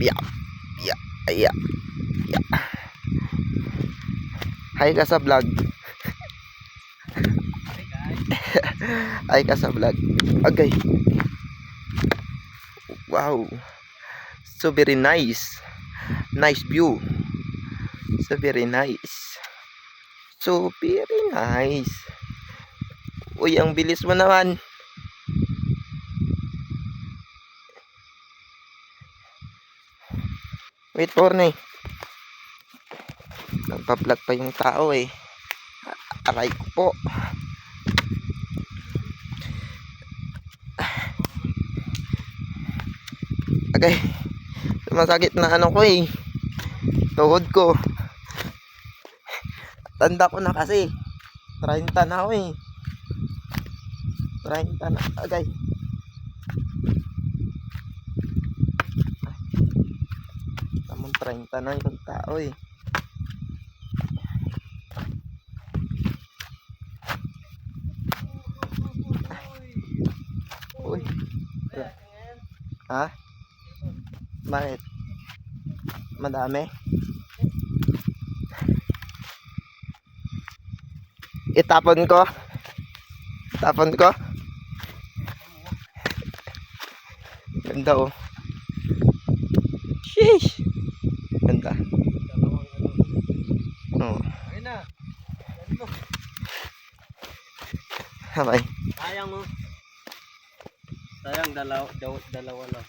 Yeah. Yeah. Yeah. Yeah. Yeah. Hi ka sa vlog. Hi ka sa vlog. Okay. Wow. So very nice. Nice view. So very nice. So very nice. Uy, ang bilis mo naman. Wait for me. Nagpa-vlog pa yung tao eh. Aray ko po. Okay. Sumasakit na ano ko eh. Tuhod ko. Tanda ko na kasi. 30 na ako eh. 30 na. Okay. Tamang 30 na yung tao eh. Uy. Ha? Bakit? Madami? Itapon ko? Tapon ko? Ganda oh. Sheesh. Ganda. Oh. Ayun na. Dali mo. Habay. Sayang mo. Sayang dalawa lang.